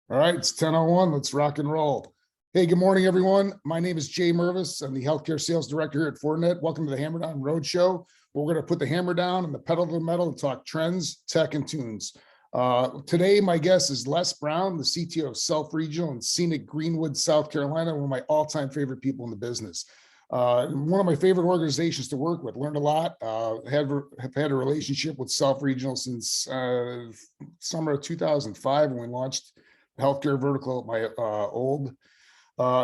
All right, it's 10:01. Let's rock and roll. Hey, good morning, everyone. My name is Jay Mervis. I'm the Healthcare Sales Director here at Fortinet. Welcome to the Hammerdown Roadshow. We're going to put the hammer down and the pedal to the metal and talk trends, tech, and tunes. Today, my guest is Les Brown, the CTO of Self Regional in scenic Greenwood, South Carolina, one of my all-time favorite people in the business. One of my favorite organizations to work with. Learned a lot. Have had a relationship with Self Regional since summer of 2005 when we launched healthcare vertical at my old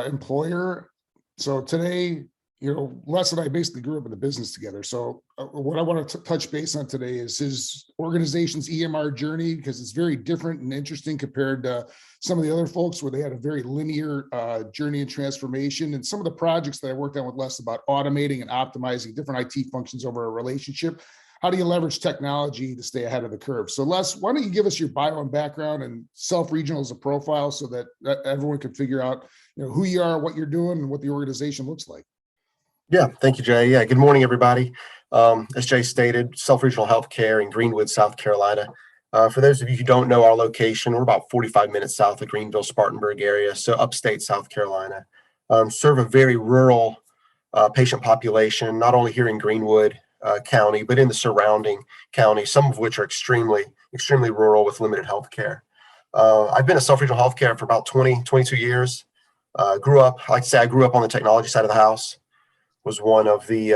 employer. So today, Les and I basically grew up in the business together. So what I want to touch base on today is his organization's EMR journey, because it's very different and interesting compared to some of the other folks where they had a very linear journey and transformation. And some of the projects that I worked on with Les about automating and optimizing different IT functions over a relationship. How do you leverage technology to stay ahead of the curve? So Les, why don't you give us your bio and background and Self Regional as a profile so that everyone can figure out who you are, what you're doing, and what the organization looks like. Yeah, thank you, Jay. Yeah, good morning, everybody. As Jay stated, Self Regional Healthcare in Greenwood, South Carolina. For those of you who don't know our location, we're about 45 minutes south of Greenville, Spartanburg area, so upstate South Carolina. Serve a very rural patient population, not only here in Greenwood County, but in the surrounding counties, some of which are extremely rural with limited health care. I've been at Self Regional Healthcare for about 22 years. I grew up on the technology side of the house. Was one of the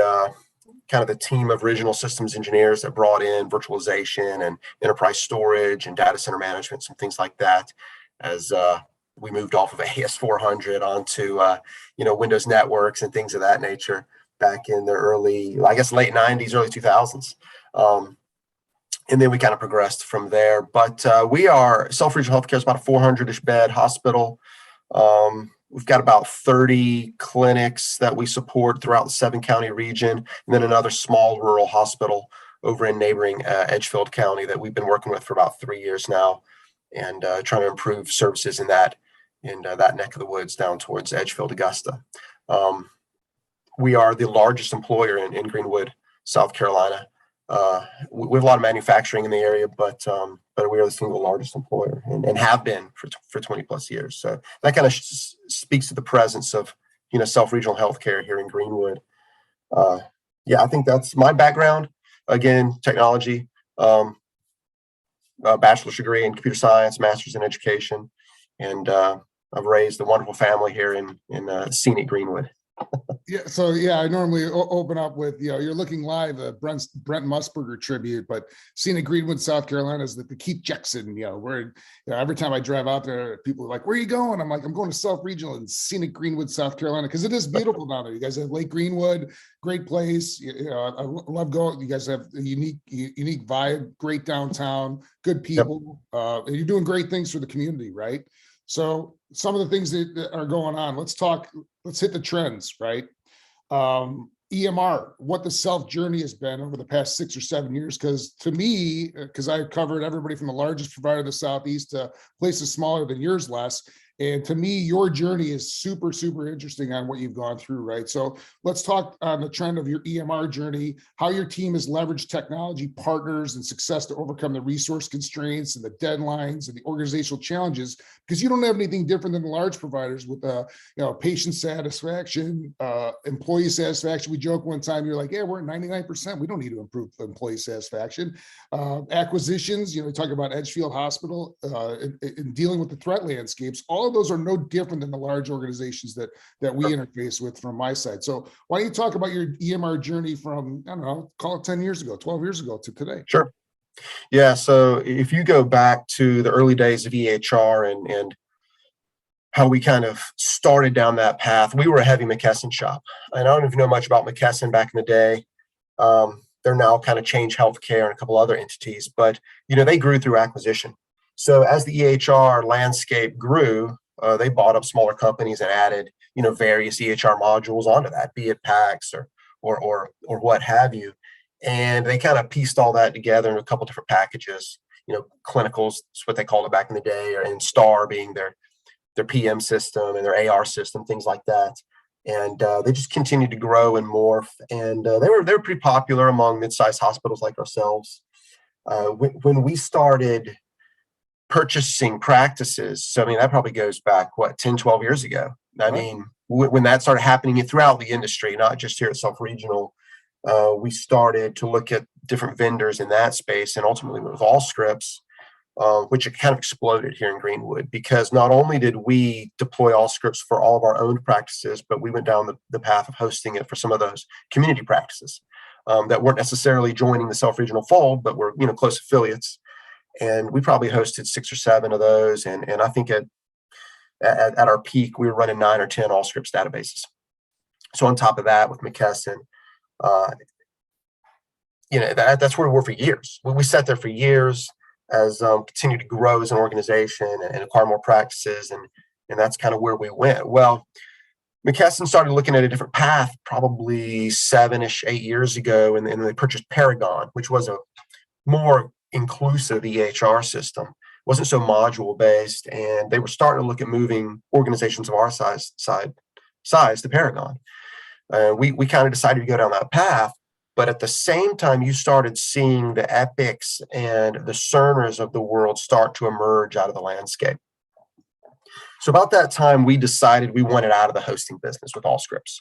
kind of the team of original systems engineers that brought in virtualization and enterprise storage and data center management, some things like that, as we moved off of AS400 onto Windows networks and things of that nature back in the late 90s, early 2000s. And then we kind of progressed from there. But we are Self Regional Healthcare is about a 400-ish bed hospital. We've got about 30 clinics that we support throughout the 7-county region, and then another small rural hospital over in neighboring Edgefield County that we've been working with for about 3 years now, and trying to improve services in that neck of the woods down towards Edgefield, Augusta. We are the largest employer in Greenwood, South Carolina. We have a lot of manufacturing in the area, but we are the single largest employer and have been for 20 plus years. So that kind of speaks to the presence of Self Regional Healthcare here in Greenwood. I think that's my background. Again, technology, bachelor's degree in computer science, master's in education, and I've raised a wonderful family here in scenic Greenwood. I normally open up with, you're looking live, Brent Musburger tribute, but scenic Greenwood, South Carolina is the Keith Jackson, where every time I drive out there, people are like, where are you going? I'm like, I'm going to Self Regional in scenic Greenwood, South Carolina, because it is beautiful down there. You guys have Lake Greenwood, great place. I love going. You guys have a unique vibe, great downtown, good people. Yep. And you're doing great things for the community, right? So some of the things that are going on, let's hit the trends, right? EMR, what the self journey has been over the past 6 or 7 years, because to me, because I've covered everybody from the largest provider of the Southeast to places smaller than yours, Les. And to me, your journey is super, super interesting on what you've gone through, right? So let's talk on the trend of your EMR journey, how your team has leveraged technology partners and success to overcome the resource constraints and the deadlines and the organizational challenges, because you don't have anything different than the large providers with patient satisfaction, employee satisfaction. We joke one time, you're like, yeah, we're at 99%. We don't need to improve employee satisfaction. Acquisitions, we talk about Edgefield Hospital in dealing with the threat landscapes. All of those are no different than the large organizations that we interface with from my side. So why don't you talk about your EMR journey from, I don't know, call it 10 years ago, 12 years ago to today? Sure. Yeah. So if you go back to the early days of EHR and how we kind of started down that path, we were a heavy McKesson shop. And I don't even know much about McKesson back in the day. They're now kind of Change Healthcare and a couple other entities, but they grew through acquisition. So as the EHR landscape grew, they bought up smaller companies and added, various EHR modules onto that, be it PACS or what have you. And they kind of pieced all that together in a couple different packages. Clinicals, that's what they called it back in the day, and STAR being their PM system and their AR system, things like that. And they just continued to grow and morph. And they were pretty popular among mid-sized hospitals like ourselves. When we started purchasing practices. So, I mean, that probably goes back, what, 10, 12 years ago. I mean, when that started happening throughout the industry, not just here at Self Regional, we started to look at different vendors in that space, and ultimately with Allscripts, which kind of exploded here in Greenwood, because not only did we deploy Allscripts for all of our own practices, but we went down the path of hosting it for some of those community practices that weren't necessarily joining the Self Regional fold, but were close affiliates. And we probably hosted 6 or 7 of those, and I think at our peak we were running 9 or 10 Allscripts databases. So on top of that, with McKesson, that's where we were for years. We sat there for years as continued to grow as an organization and acquire more practices, and that's kind of where we went. Well, McKesson started looking at a different path probably 7-ish, 8 years ago, and they purchased Paragon, which was a more inclusive EHR system. It wasn't so module based, and they were starting to look at moving organizations of our size to Paragon. We kind of decided to go down that path. But at the same time, you started seeing the Epics and the Cerners of the world start to emerge out of the landscape. So about that time, we decided we wanted out of the hosting business with Allscripts.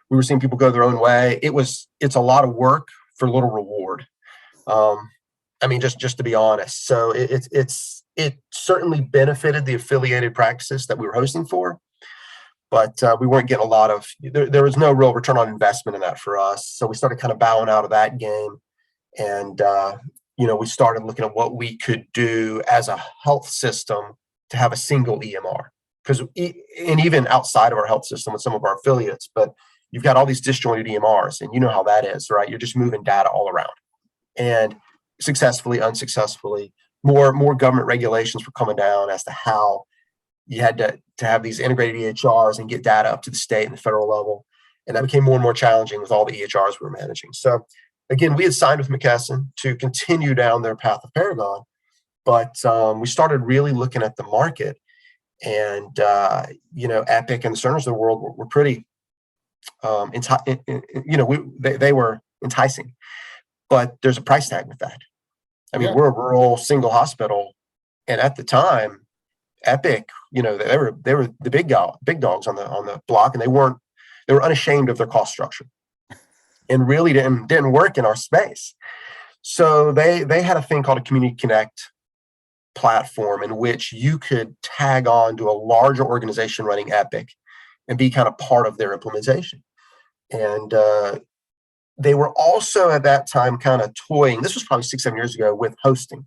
We were seeing people go their own way. It's a lot of work for little reward. I mean, just to be honest. So it certainly benefited the affiliated practices that we were hosting for. But we weren't getting a lot of, there was no real return on investment in that for us. So we started kind of bowing out of that game. And, we started looking at what we could do as a health system to have a single EMR. Because, and even outside of our health system with some of our affiliates, but you've got all these disjointed EMRs, and you know how that is, right? You're just moving data all around. And successfully, unsuccessfully, more government regulations were coming down as to how you had to have these integrated EHRs and get data up to the state and the federal level. And that became more and more challenging with all the EHRs we were managing. So again, we had signed with McKesson to continue down their path of Paragon, but we started really looking at the market, and Epic and the Cerners of the world were pretty, they were enticing, but there's a price tag with that. I mean, we're a rural single hospital, and at the time, Epic, they were the big dogs on the block, and they were unashamed of their cost structure, and really didn't work in our space. So they had a thing called a Community Connect platform in which you could tag on to a larger organization running Epic and be kind of part of their implementation. And they were also at that time kind of toying. This was probably 6-7 years ago with hosting.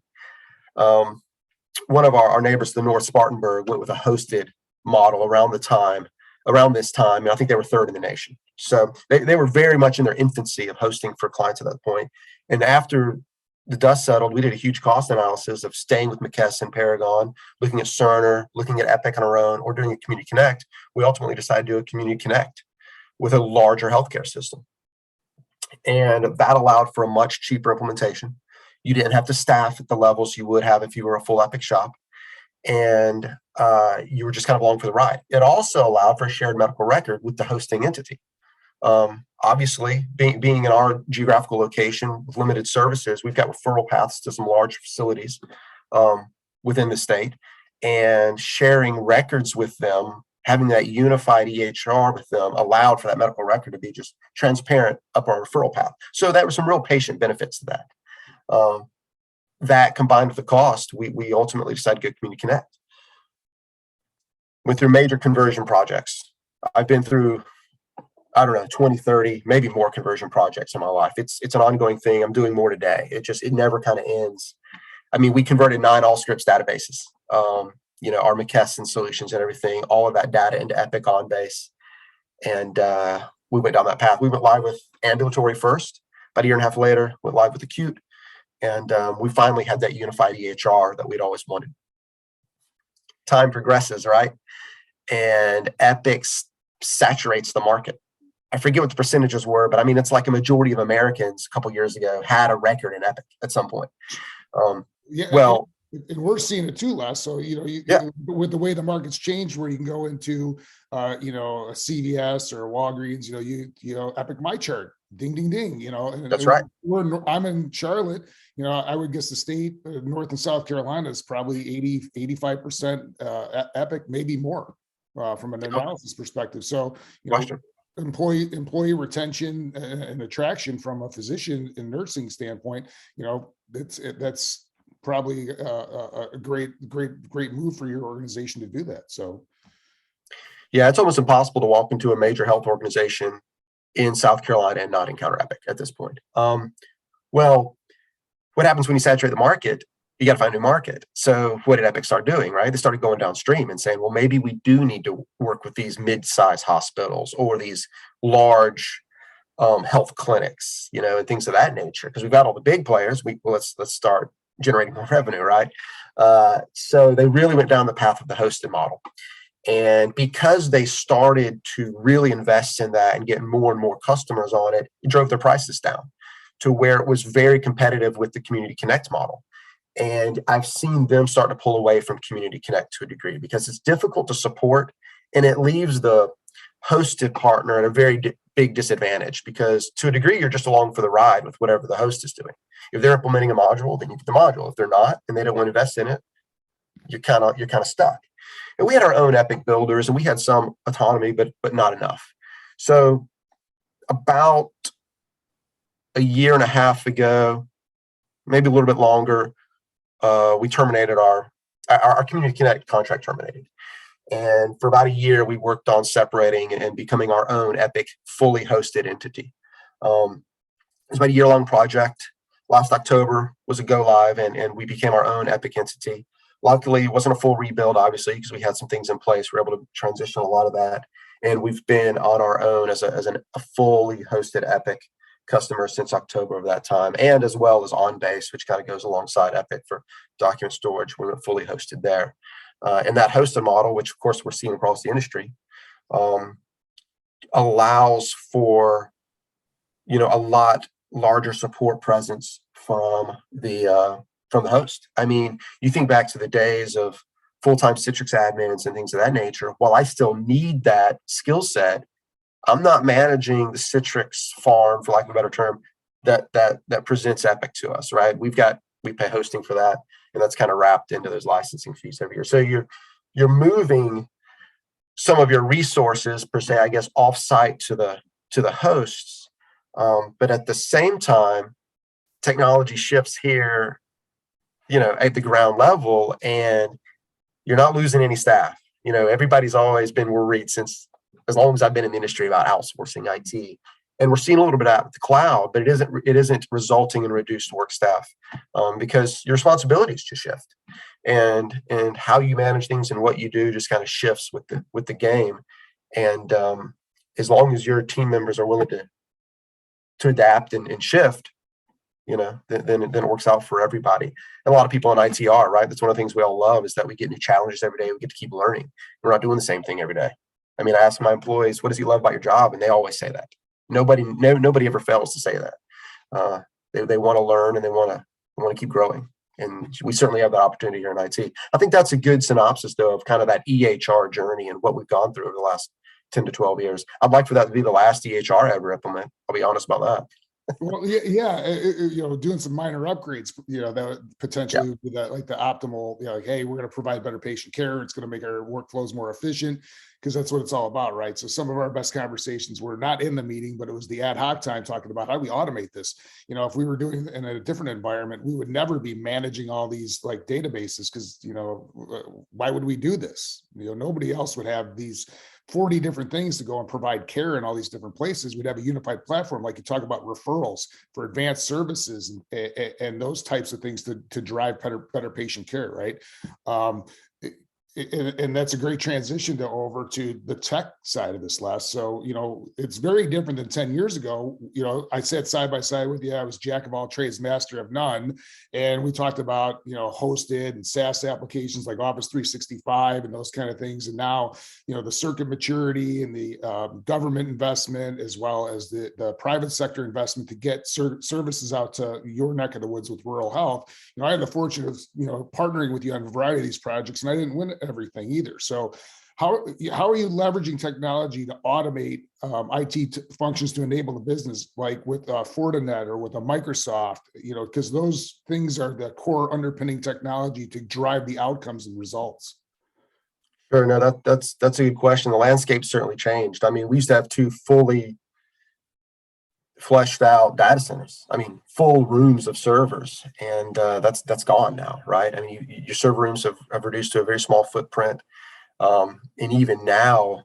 One of our neighbors, the North Spartanburg, went with a hosted model around this time, and I think they were 3rd in the nation. So they were very much in their infancy of hosting for clients at that point. And after the dust settled, we did a huge cost analysis of staying with McKesson, Paragon, looking at Cerner, looking at Epic on our own, or doing a Community Connect. We ultimately decided to do a Community Connect with a larger healthcare system. And that allowed for a much cheaper implementation. You didn't have to staff at the levels you would have if you were a full Epic shop. And you were just kind of along for the ride. It also allowed for a shared medical record with the hosting entity. Obviously, being in our geographical location with limited services, we've got referral paths to some large facilities within the state, and sharing records with them, having that unified EHR with them allowed for that medical record to be just transparent up our referral path. So there were some real patient benefits to that. That combined with the cost, we ultimately decided to go Community Connect. Went through major conversion projects. I've been through, 20, 30, maybe more conversion projects in my life. It's an ongoing thing. I'm doing more today. It never kind of ends. I mean, we converted 9 Allscripts databases, our McKesson solutions and everything, all of that data into Epic on base. And we went down that path. We went live with ambulatory first. About a year and a half later, went live with acute. And we finally had that unified EHR that we'd always wanted. Time progresses, right? And Epic saturates the market. I forget what the percentages were, but I mean, it's like a majority of Americans a couple of years ago had a record in Epic at some point. And we're seeing it too, Les. So, with the way the market's changed, where you can go into, a CVS or Walgreens, Epic My Chart ding, ding, ding, That's right. I'm in Charlotte, I would guess the state, North and South Carolina is probably 85% Epic, maybe more from an analysis perspective. So, Question. employee retention and attraction from a physician and nursing standpoint, that's probably a great move for your organization to do that. So, Yeah, it's almost impossible to walk into a major health organization in South Carolina and not encounter Epic at this point. Well, what happens when you saturate the market? You got to find a new market. So what did Epic start doing, right? They started going downstream and saying, well, maybe we do need to work with these mid-size hospitals or these large health clinics, and things of that nature. Because we've got all the big players. Let's start generating more revenue, right? So they really went down the path of the hosted model. And because they started to really invest in that and get more and more customers on it, it drove their prices down to where it was very competitive with the Community Connect model. And I've seen them start to pull away from Community Connect to a degree because it's difficult to support and it leaves the hosted partner at a very big disadvantage because to a degree, you're just along for the ride with whatever the host is doing. If they're implementing a module, then you get the module. If they're not and they don't want to invest in it, you're kind of stuck. And we had our own Epic builders and we had some autonomy, but not enough. So about a year and a half ago, maybe a little bit longer, we terminated our Community Connect contract terminated. And for about a year, we worked on separating and becoming our own Epic fully hosted entity. It was about a year-long project. Last October was a go live and we became our own Epic entity. Luckily, it wasn't a full rebuild, obviously, because we had some things in place. We were able to transition a lot of that. And we've been on our own as a fully hosted Epic customer since October of that time, and as well as OnBase, which kind of goes alongside Epic for document storage. We went fully hosted there. And that hosted model, which of course we're seeing across the industry, allows for a lot larger support presence from the host. I mean, you think back to the days of full-time Citrix admins and things of that nature. While I still need that skill set, I'm not managing the Citrix farm, for lack of a better term, that presents Epic to us, right? We pay hosting for that, and that's kind of wrapped into those licensing fees every year. So you're moving some of your resources per se, I guess, offsite to the hosts, but at the same time, technology shifts here, at the ground level, and you're not losing any staff. Everybody's always been worried since as long as I've been in the industry about outsourcing IT, and we're seeing a little bit of that with the cloud, but it isn't resulting in reduced work staff because your responsibilities just shift, and how you manage things and what you do just kind of shifts with the game, and as long as your team members are willing to adapt and shift, then it works out for everybody. And a lot of people in IT are, right? That's one of the things we all love is that we get new challenges every day. We get to keep learning. We're not doing the same thing every day. I mean, I ask my employees, what does you love about your job? And they always say that. Nobody ever fails to say that. They want to learn and they want to keep growing. And we certainly have that opportunity here in IT. I think that's a good synopsis, though, of kind of that EHR journey and what we've gone through over the last 10 to 12 years. I'd like for that to be the last EHR I ever implement. I'll be honest about that. Well, doing some minor upgrades, that would potentially be that, like the optimal, like, hey, we're going to provide better patient care. It's going to make our workflows more efficient because that's what it's all about, right? So some of our best conversations were not in the meeting, but it was the ad hoc time talking about how do we automate this. If we were doing in a different environment, we would never be managing all these like databases because, why would we do this? Nobody else would have these 40 different things to go and provide care in all these different places. We'd have a unified platform, like you talk about referrals for advanced services and those types of things to drive better patient care, right? And that's a great transition over to the tech side of this, Les. So, it's very different than 10 years ago. I sat side by side with you. I was jack of all trades, master of none. And we talked about, hosted and SaaS applications like Office 365 and those kind of things. And now, the circuit maturity and the government investment, as well as the private sector investment to get services out to your neck of the woods with rural health. I had the fortune of, partnering with you on a variety of these projects, and I didn't win everything either. So how are you leveraging technology to automate IT functions to enable the business, like with Fortinet or with a Microsoft, because those things are the core underpinning technology to drive the outcomes and results. Sure, no, that's a good question. The landscape certainly changed. I mean, we used to have two fully fleshed out data centers. I mean, full rooms of servers, and that's gone now, right? I mean, your server rooms have reduced to a very small footprint, and even now,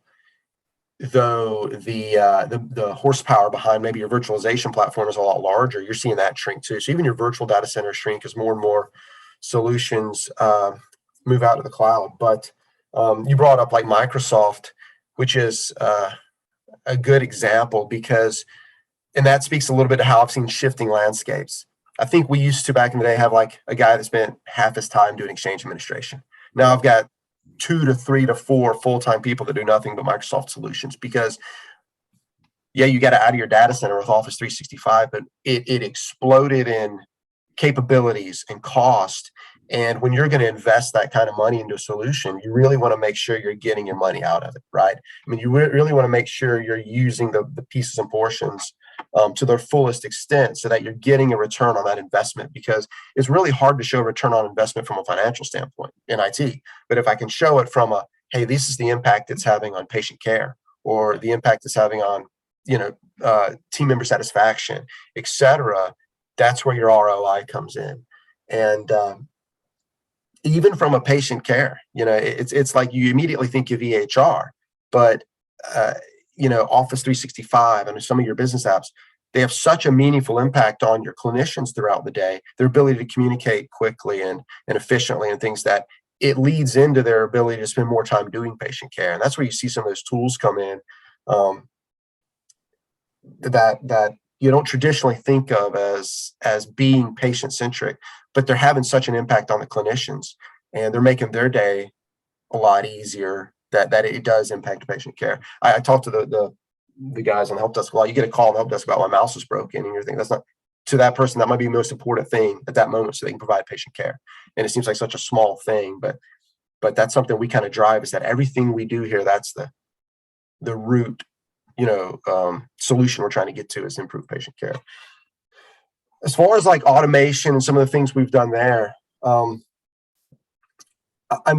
though the horsepower behind maybe your virtualization platform is a lot larger, you're seeing that shrink too. So even your virtual data center shrink as more and more solutions move out to the cloud. But you brought up like Microsoft, which is a good example because, and that speaks a little bit to how I've seen shifting landscapes. I think we used to back in the day have like a guy that spent half his time doing Exchange administration. Now I've got 2 to 3 to 4 full-time people that do nothing but Microsoft solutions because, yeah, you got to out of your data center with Office 365, but it exploded in capabilities and cost. And when you're going to invest that kind of money into a solution, you really want to make sure you're getting your money out of it, right? I mean, you really want to make sure you're using the pieces and portions to their fullest extent so that you're getting a return on that investment, because it's really hard to show return on investment from a financial standpoint in IT. But if I can show it from a, hey, this is the impact it's having on patient care, or the impact it's having on, team member satisfaction, et cetera, that's where your ROI comes in. And even from a patient care, it's like you immediately think of EHR, but Office 365 and some of your business apps, they have such a meaningful impact on your clinicians throughout the day, their ability to communicate quickly and efficiently, and things that it leads into their ability to spend more time doing patient care. And that's where you see some of those tools come in that you don't traditionally think of as being patient centric, but they're having such an impact on the clinicians, and they're making their day a lot easier, that it does impact patient care. I talked to the guys on the help desk a lot. You get a call on the help desk about my mouse is broken, and you're thinking that's not, to that person, that might be the most important thing at that moment so they can provide patient care. And it seems like such a small thing, but that's something we kind of drive, is that everything we do here, that's the root solution we're trying to get to, is improve patient care. As far as like automation and some of the things we've done there, I'm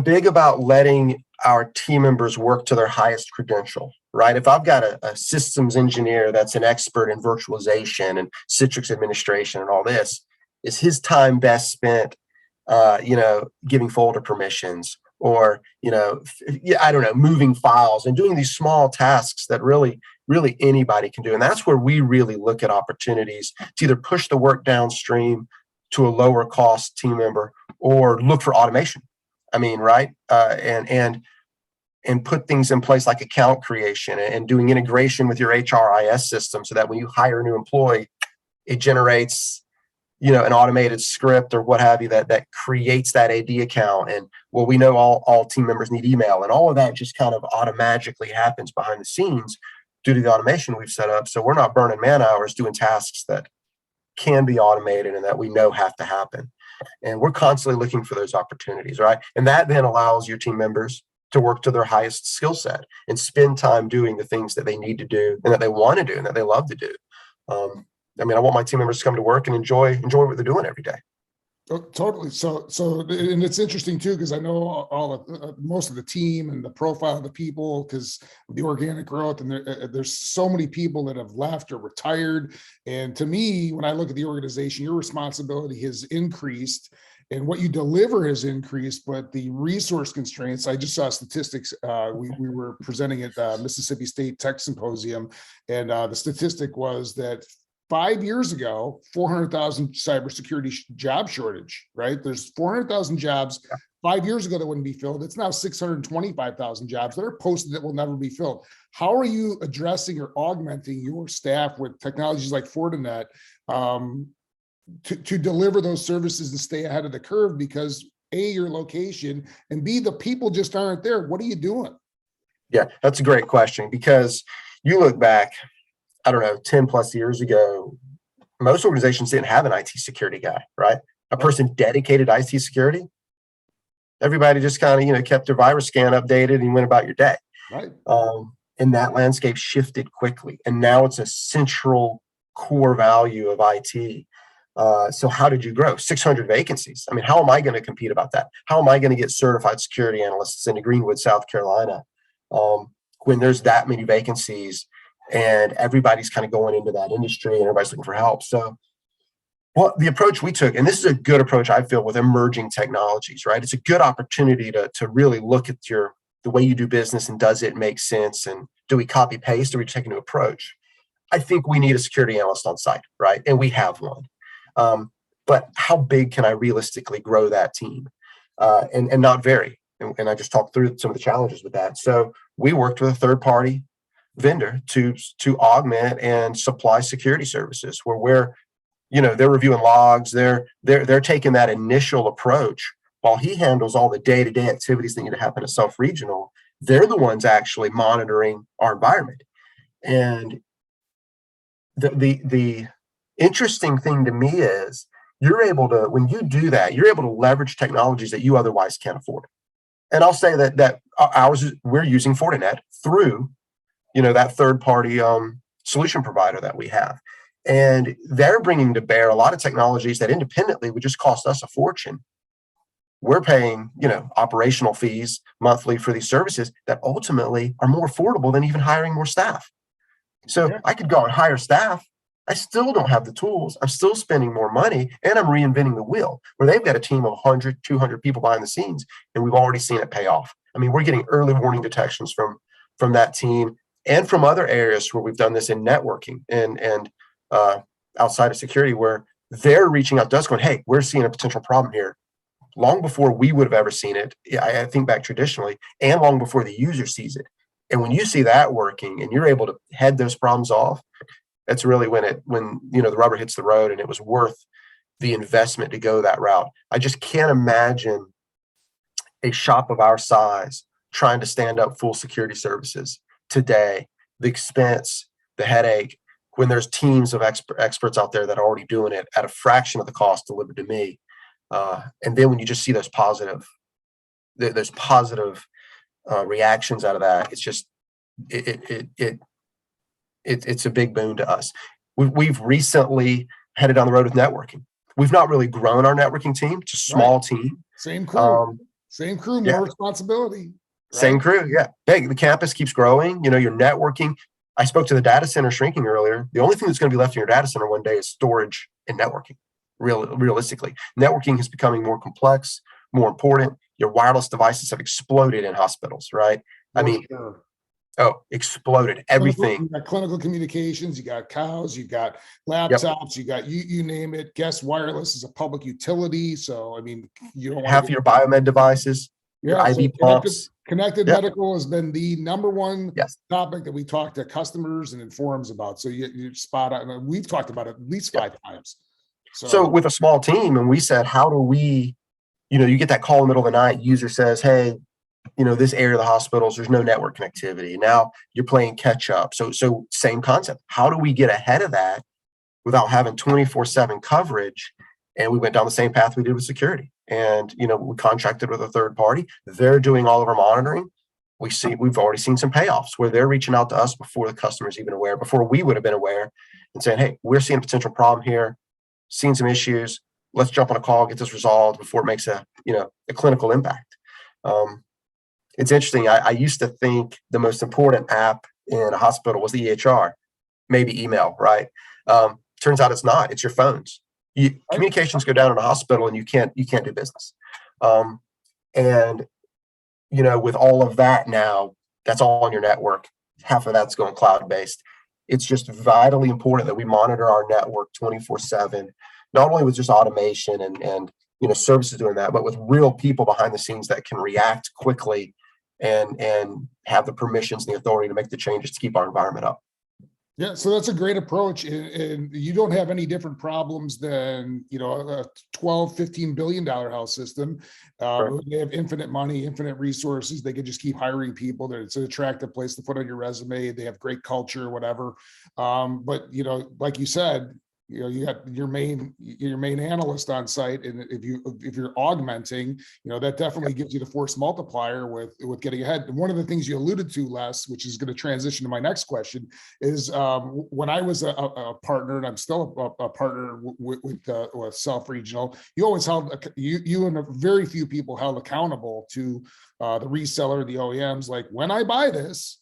big about letting our team members work to their highest credential, right? If I've got a systems engineer that's an expert in virtualization and Citrix administration and all this, is his time best spent, giving folder permissions, or, I don't know, moving files and doing these small tasks that really anybody can do. And that's where we really look at opportunities to either push the work downstream to a lower cost team member, or look for automation. I mean, right? And put things in place like account creation and doing integration with your HRIS system, so that when you hire a new employee, it generates, an automated script or what have you that creates that AD account. And well, we know all team members need email, and all of that just kind of automatically happens behind the scenes due to the automation we've set up. So we're not burning man hours doing tasks that can be automated and that we know have to happen. And we're constantly looking for those opportunities, right? And that then allows your team members to work to their highest skill set and spend time doing the things that they need to do and that they want to do and that they love to do. I want my team members to come to work and enjoy what they're doing every day. Oh, totally. So, and it's interesting too, because I know most of the team and the profile of the people, because the organic growth, and there's so many people that have left or retired. And to me, when I look at the organization, your responsibility has increased and what you deliver has increased, but the resource constraints, I just saw statistics. We were presenting at Mississippi State Tech Symposium, and the statistic was that 5 years ago, 400,000 cybersecurity job shortage, right? There's 400,000 jobs 5 years ago that wouldn't be filled. It's now 625,000 jobs that are posted that will never be filled. How are you addressing or augmenting your staff with technologies like Fortinet to deliver those services and stay ahead of the curve? Because A, your location, and B, the people just aren't there. What are you doing? Yeah, that's a great question, because you look back, 10 plus years ago, most organizations didn't have an IT security guy, right? A person dedicated to IT security. Everybody just kind of, kept their virus scan updated and went about your day. Right. And that landscape shifted quickly. And now it's a central core value of IT. So how did you grow? 600 vacancies. I mean, how am I going to compete about that? How am I going to get certified security analysts into Greenwood, South Carolina, when there's that many vacancies and everybody's kind of going into that industry and everybody's looking for help? So well, the approach we took, and this is a good approach, I feel, with emerging technologies, right? It's a good opportunity to really look at the way you do business, and does it make sense? And do we copy paste, or do we take a new approach? I think we need a security analyst on site, right? And we have one. But how big can I realistically grow that team? And not vary. And I just talked through some of the challenges with that. So we worked with a third-party vendor to augment and supply security services, where they're reviewing logs, they're taking that initial approach while he handles all the day-to-day activities that need to happen at self-regional. They're the ones actually monitoring our environment. And the interesting thing to me is when you do that, you're able to leverage technologies that you otherwise can't afford. And I'll say that we're using Fortinet through, that third-party solution provider that we have. And they're bringing to bear a lot of technologies that independently would just cost us a fortune. We're paying, operational fees monthly for these services that ultimately are more affordable than even hiring more staff. So I could go and hire staff. I still don't have the tools. I'm still spending more money, and I'm reinventing the wheel, where they've got a team of 100, 200 people behind the scenes, and we've already seen it pay off. I mean, we're getting early warning detections from that team and from other areas where we've done this in networking and outside of security, where they're reaching out to us going, hey, we're seeing a potential problem here, long before we would have ever seen it. I think back traditionally, and long before the user sees it. And when you see that working and you're able to head those problems off, that's really when the rubber hits the road, and it was worth the investment to go that route. I just can't imagine a shop of our size trying to stand up full security services today. The expense, the headache, when there's teams of experts out there that are already doing it at a fraction of the cost delivered to me. And then when you just see those positive reactions out of that, it's just, it's a big boon to us. We've recently headed down the road with networking. We've not really grown our networking team. It's a small team. Same crew, more responsibility. Right? Same crew, yeah. Hey, the campus keeps growing. Your networking. I spoke to the data center shrinking earlier. The only thing that's going to be left in your data center one day is storage and networking. Realistically, networking is becoming more complex, more important. Your wireless devices have exploded in hospitals, right? Exploded. Everything. You got clinical communications, you got cows, you got laptops, you got you name it. Guess wireless is a public utility. So, I mean, you don't want half of your biomed devices, your IV pumps. Connected medical has been the number one topic that we talk to customers and in forums about. So you're spot on. We've talked about it at least 5 times. So with a small team, and we said, how do we, you get that call in the middle of the night, user says, hey, this area of the hospitals, there's no network connectivity. Now you're playing catch up. So same concept. How do we get ahead of that without having 24/7 coverage? And we went down the same path we did with security. And, we contracted with a third party. They're doing all of our monitoring. We've already seen some payoffs where they're reaching out to us before the customer's even aware, before we would have been aware, and saying, hey, we're seeing a potential problem here, seeing some issues. Let's jump on a call, get this resolved before it makes a clinical impact. It's interesting. I used to think the most important app in a hospital was the EHR, maybe email, right? Turns out it's not. It's your phones. Communications go down in a hospital, and you can't do business. And with all of that now, that's all on your network. Half of that's going cloud-based. It's just vitally important that we monitor our network 24/7, not only with just automation and services doing that, but with real people behind the scenes that can react quickly and have the permissions and the authority to make the changes to keep our environment up. Yeah, so that's a great approach, and you don't have any different problems than a 12, $15 billion health system. They have infinite money, infinite resources. They can just keep hiring people. It's an attractive place to put on your resume. They have great culture, whatever. But like you said, you got your main analyst on site, and if you're augmenting, that definitely gives you the force multiplier with getting ahead. And one of the things you alluded to, Les, which is going to transition to my next question, is when I was a partner, and I'm still a partner with Self Regional, you always held you and very few people held accountable to the reseller, the OEMs. Like, when I buy this,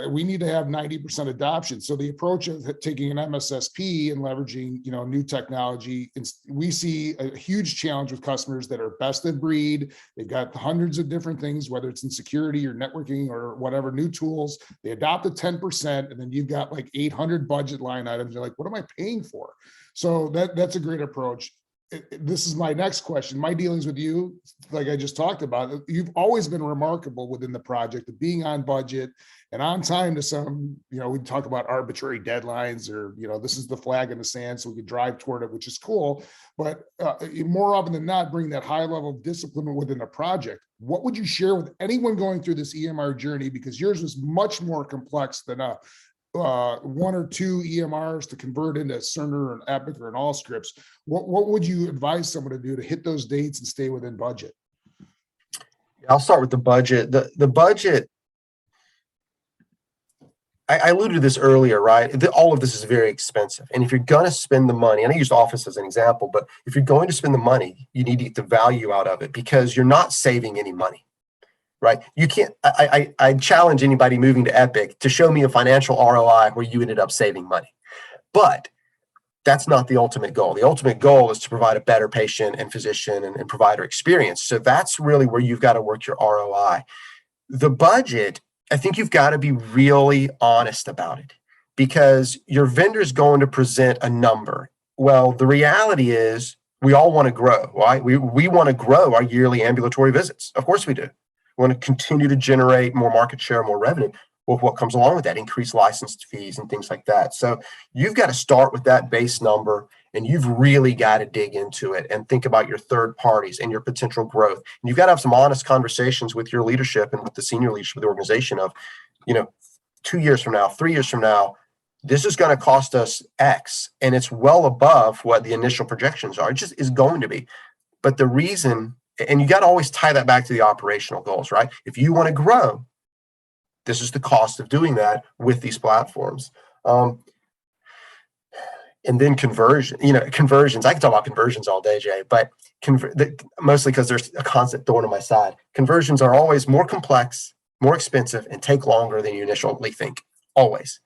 we need to have 90% adoption. So the approach of taking an MSSP and leveraging, new technology, we see a huge challenge with customers that are best of breed. They've got hundreds of different things, whether it's in security or networking or whatever, new tools. They adopt the 10%, and then you've got like 800 budget line items. You're like, what am I paying for? So that's a great approach. This is my next question. My dealings with you, like I just talked about, you've always been remarkable within the project of being on budget and on time to some, we talk about arbitrary deadlines, or, this is the flag in the sand so we can drive toward it, which is cool. But more often than not, bring that high level of discipline within a project. What would you share with anyone going through this EMR journey? Because yours was much more complex than one or two EMRs to convert into Cerner or an Epic or an Allscripts. What would you advise someone to do to hit those dates and stay within budget? I'll start with the budget. The budget, I alluded to this earlier, right? All of this is very expensive. And if you're going to spend the money, and I used Office as an example, but if you're going to spend the money, you need to get the value out of it, because you're not saving any money. Right? You can't, I challenge anybody moving to Epic to show me a financial ROI where you ended up saving money. But that's not the ultimate goal. The ultimate goal is to provide a better patient and physician and provider experience. So that's really where you've got to work your ROI. The budget, I think you've got to be really honest about it, because your vendor's going to present a number. Well, the reality is we all want to grow, right? We want to grow our yearly ambulatory visits. Of course we do. We want to continue to generate more market share, more revenue. Well, what comes along with that? Increased license fees and things like that. So you've got to start with that base number, and you've really got to dig into it and think about your third parties and your potential growth. And you've got to have some honest conversations with your leadership and with the senior leadership of the organization of, 2 years from now, 3 years from now, this is going to cost us X, and it's well above what the initial projections are. It just is going to be. But the reason, and you got to always tie that back to the operational goals, right? If you want to grow, this is the cost of doing that with these platforms. And then conversions. I can talk about conversions all day, Jay, but mostly because there's a constant thorn on my side. Conversions are always more complex, more expensive, and take longer than you initially think, always.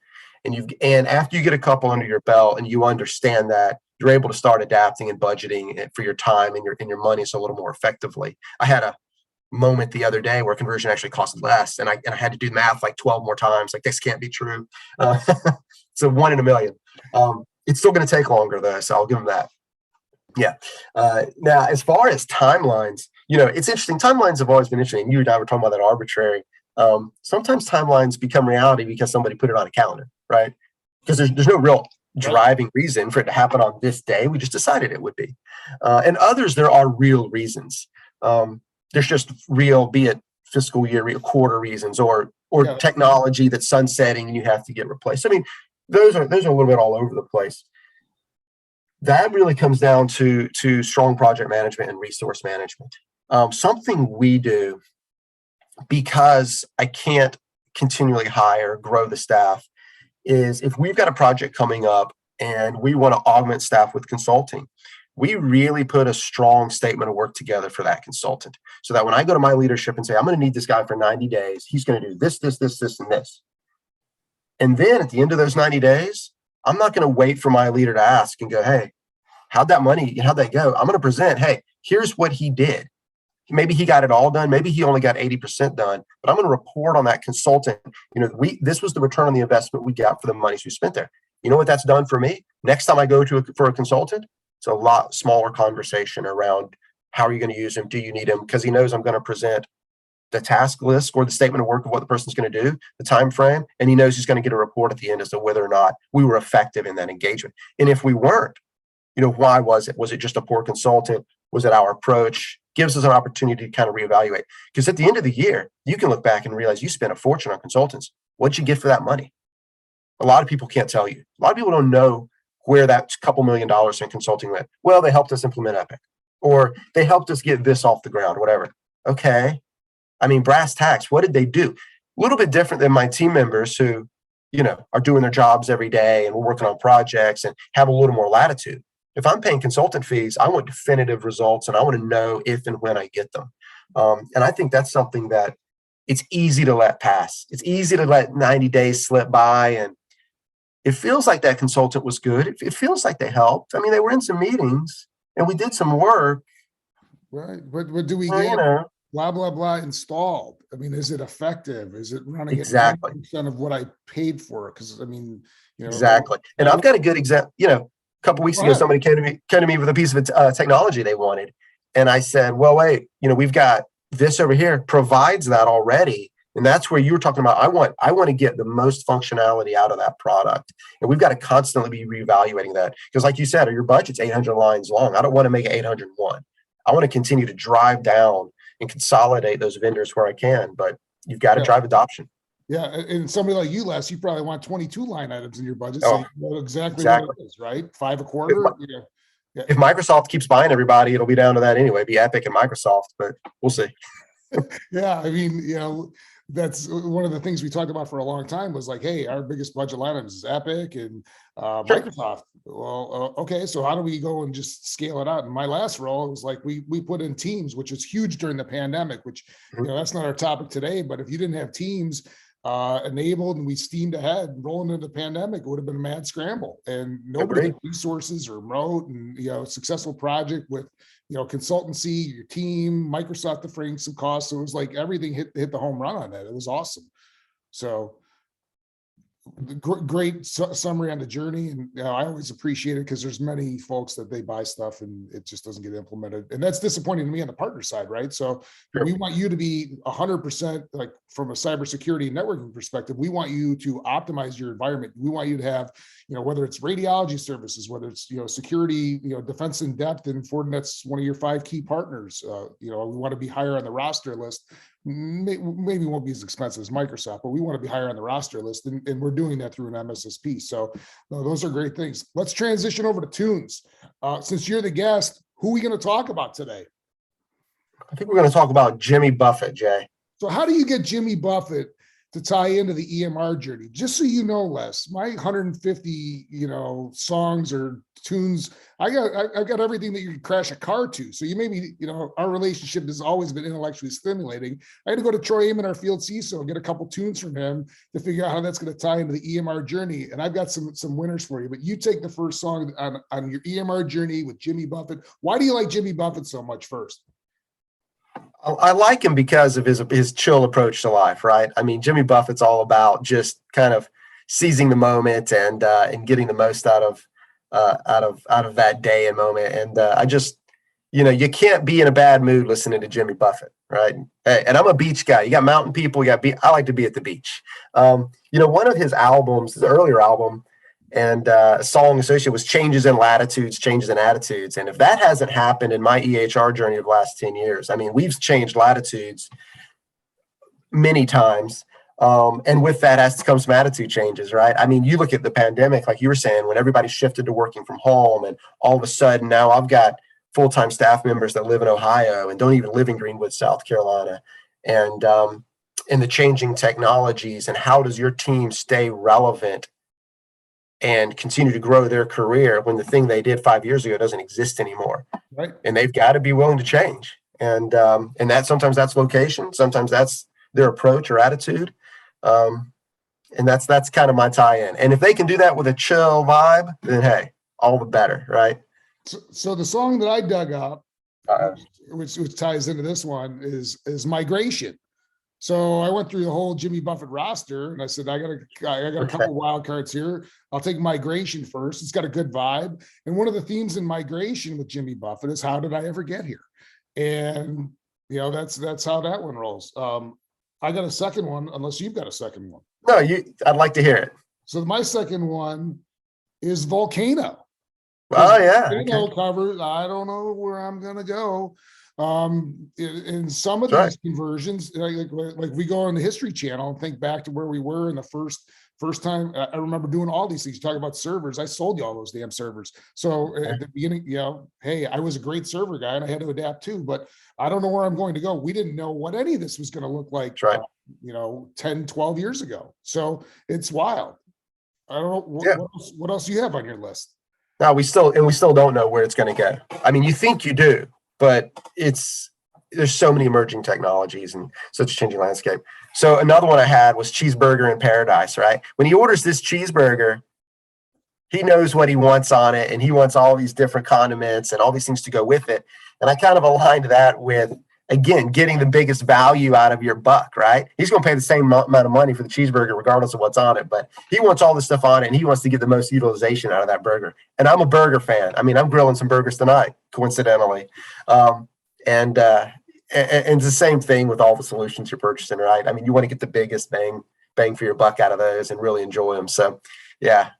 And after you get a couple under your belt and you understand that, you're able to start adapting and budgeting for your time and your money so a little more effectively. I had a moment the other day where conversion actually cost less, and I had to do math like 12 more times. Like, this can't be true. So 1 in a million. It's still going to take longer though, so I'll give them that. Yeah. Now, as far as timelines, it's interesting. Timelines have always been interesting. You and I were talking about that arbitrary. Sometimes timelines become reality because somebody put it on a calendar, right? Because there's no real driving reason for it to happen on this day. We just decided it would be. And others, there are real reasons. There's just real, be it fiscal year, quarter reasons, or technology that's sunsetting and you have to get replaced. I mean, those are a little bit all over the place. That really comes down to strong project management and resource management. Something we do, because I can't continually grow the staff, is if we've got a project coming up and we want to augment staff with consulting, we really put a strong statement of work together for that consultant, so that when I go to my leadership and say, I'm going to need this guy for 90 days, he's going to do this, this, this, this, and this. And then at the end of those 90 days, I'm not going to wait for my leader to ask and go, hey, how'd that go? I'm going to present, hey, here's what he did. Maybe he got it all done. Maybe he only got 80% done, but I'm going to report on that consultant. This was the return on the investment we got for the monies we spent there. You know what that's done for me? Next time I go for a consultant, it's a lot smaller conversation around how are you going to use him? Do you need him? Because he knows I'm going to present the task list or the statement of work of what the person's going to do, the time frame, and he knows he's going to get a report at the end as to whether or not we were effective in that engagement. And if we weren't, why was it? Was it just a poor consultant? Was it our approach? Gives us an opportunity to kind of reevaluate. Because at the end of the year, you can look back and realize you spent a fortune on consultants. What'd you get for that money? A lot of people can't tell you. A lot of people don't know where that couple $1 million in consulting went. Well, they helped us implement Epic, or they helped us get this off the ground, whatever. Okay. I mean, brass tacks, what did they do? A little bit different than my team members who, are doing their jobs every day and we're working on projects and have a little more latitude. If I'm paying consultant fees, I want definitive results and I want to know if and when I get them. And I think that's something that it's easy to let pass. It's easy to let 90 days slip by. And it feels like that consultant was good. It feels like they helped. I mean, they were in some meetings and we did some work. Right. But do we get blah, blah, blah installed? I mean, is it effective? Is it running exactly at 90% of what I paid for it? Because I mean, exactly. And I've got a good example. A couple weeks ago, somebody came to me with a piece of technology they wanted. And I said, well, wait, we've got this over here provides that already. And that's where you were talking about. I want to get the most functionality out of that product. And we've got to constantly be reevaluating that. Because like you said, your budget's 800 lines long. I don't want to make it 801. I want to continue to drive down and consolidate those vendors where I can, but you've got to drive adoption. Yeah, and somebody like you, Les, you probably want 22 line items in your budget, Oh, so you know exactly what it is, right? 5 a quarter. If Microsoft keeps buying everybody, it'll be down to that anyway. Be Epic and Microsoft, but we'll see. Yeah, I mean, that's one of the things we talked about for a long time was like, hey, our biggest budget line items is Epic and Microsoft. Well, okay, so how do we go and just scale it out? In my last role, it was like we put in Teams, which was huge during the pandemic, which that's not our topic today. But if you didn't have Teams enabled and we steamed ahead rolling into the pandemic, it would have been a mad scramble. And nobody had resources or remote and successful project with consultancy, your team, Microsoft defraying some costs. So it was like everything hit the home run on that. It was awesome. So great summary on the journey. And I always appreciate it because there's many folks that they buy stuff and it just doesn't get implemented. And that's disappointing to me on the partner side, right? So we want you to be 100% like from a cybersecurity and networking perspective, we want you to optimize your environment. We want you to have, whether it's radiology services, whether it's, security, defense in depth, and Fortinet's one of your 5 key partners. We want to be higher on the roster list. Maybe won't be as expensive as Microsoft, but we want to be higher on the roster list. And we're doing that through an MSSP. So those are great things. Let's transition over to tunes. Since you're the guest, who are we going to talk about today? I think we're going to talk about Jimmy Buffett, Jay. So how do you get Jimmy Buffett to tie into the EMR journey? Just so you know, Les, my 150, songs or tunes, I've got everything that you could crash a car to. So you maybe, our relationship has always been intellectually stimulating. I had to go to Troy Amon, our field CISO, and get a couple tunes from him to figure out how that's going to tie into the EMR journey. And I've got some winners for you, but you take the first song on your EMR journey with Jimmy Buffett. Why do you like Jimmy Buffett so much first? I like him because of his chill approach to life, right? I mean, Jimmy Buffett's all about just kind of seizing the moment and getting the most out of that day and moment. And I just, you can't be in a bad mood listening to Jimmy Buffett, right? And I'm a beach guy. You got mountain people. I like to be at the beach. One of his albums, his earlier album, and a song associated was Changes in Latitudes, Changes in Attitudes. And if that hasn't happened in my EHR journey of the last 10 years, I mean, we've changed latitudes many times. And with that has to come some attitude changes, right? I mean, you look at the pandemic, like you were saying, when everybody shifted to working from home and all of a sudden now I've got full-time staff members that live in Ohio and don't even live in Greenwood, South Carolina. And the changing technologies and how does your team stay relevant and continue to grow their career when the thing they did 5 years ago doesn't exist anymore. Right. And they've got to be willing to change. And that sometimes that's location, sometimes that's their approach or attitude. And that's kind of my tie-in. And if they can do that with a chill vibe, then hey, all the better, right? So the song that I dug up, which ties into this one, is Migration. So I went through the whole Jimmy Buffett roster and I said, I got a couple of wild cards here. I'll take Migration first. It's got a good vibe. And one of the themes in Migration with Jimmy Buffett is how did I ever get here? And that's how that one rolls. I got a second one, unless you've got a second one. No, I'd like to hear it. So my second one is Volcano. Oh yeah. Volcano covers, I don't know where I'm gonna go. In some of That's these conversions, like we go on the History Channel and think back to where we were in the first time. I remember doing all these things. You talk about servers. I sold you all those damn servers. So at the beginning, hey, I was a great server guy and I had to adapt too, but I don't know where I'm going to go. We didn't know what any of this was going to look like, right. 10, 12 years ago. So it's wild. I don't know Yeah. what else you have on your list. No, we still don't know where it's going to go. I mean, you think you do, but there's so many emerging technologies and such a changing landscape. So another one I had was Cheeseburger in Paradise, right? When he orders this cheeseburger, he knows what he wants on it, and he wants all these different condiments and all these things to go with it. And I kind of aligned that with, again, getting the biggest value out of your buck, right? He's going to pay the same amount of money for the cheeseburger regardless of what's on it, but he wants all this stuff on it and he wants to get the most utilization out of that burger. And I'm a burger fan. I mean, I'm grilling some burgers tonight, coincidentally. And it's the same thing with all the solutions you're purchasing, right? I mean, you want to get the biggest bang for your buck out of those and really enjoy them. So, yeah.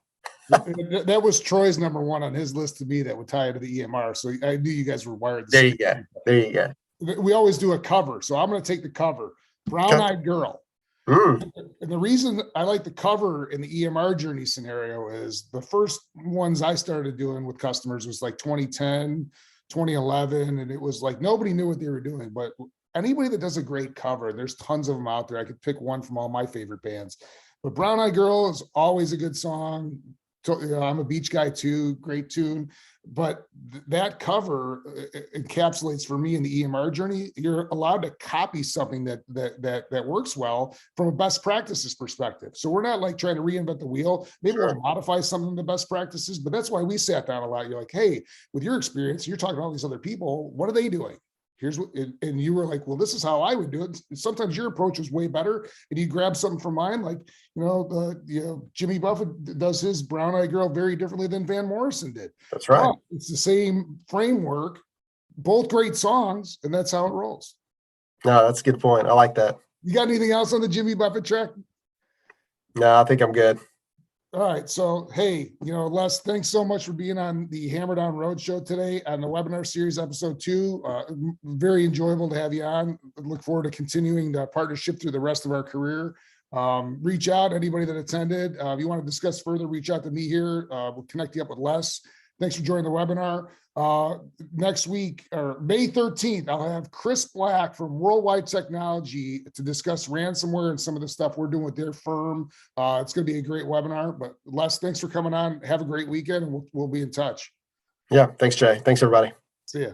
That was Troy's number one on his list to me that would tie to the EMR. So I knew you guys were wired. There you go. There you go. We always do a cover. So I'm going to take the cover. Brown-eyed girl. And the reason I like the cover in the EMR Journey scenario is the first ones I started doing with customers was like 2010, 2011. And it was like, nobody knew what they were doing, but anybody that does a great cover, and there's tons of them out there. I could pick one from all my favorite bands, but Brown-eyed girl is always a good song. I'm a beach guy too, great tune, but that cover encapsulates for me in the EMR journey. You're allowed to copy something that works well from a best practices perspective. So we're not like trying to reinvent the wheel. Maybe we'll modify some of the best practices, but that's why we sat down a lot. You're like, hey, with your experience, you're talking to all these other people. What are they doing? Here's what, and you were like, well, this is how I would do it. Sometimes your approach was way better, and you grab something from mine, like Jimmy Buffett does his Brown-eyed girl very differently than Van Morrison did. That's right. It's the same framework, both great songs, and that's how it rolls. No, that's a good point. I like that. You got anything else on the Jimmy Buffett track? No, I think I'm good. All right. So, hey, Les, thanks so much for being on the Hammerdown Roadshow today on the webinar series, episode 2. Very enjoyable to have you on. Look forward to continuing the partnership through the rest of our career. Reach out, anybody that attended. If you want to discuss further, reach out to me here. We'll connect you up with Les. Thanks for joining the webinar. Next week, or May 13th, I'll have Chris Black from Worldwide Technology to discuss ransomware and some of the stuff we're doing with their firm. It's going to be a great webinar. But Les, thanks for coming on. Have a great weekend, and we'll be in touch. Yeah, thanks, Jay. Thanks, everybody. See ya.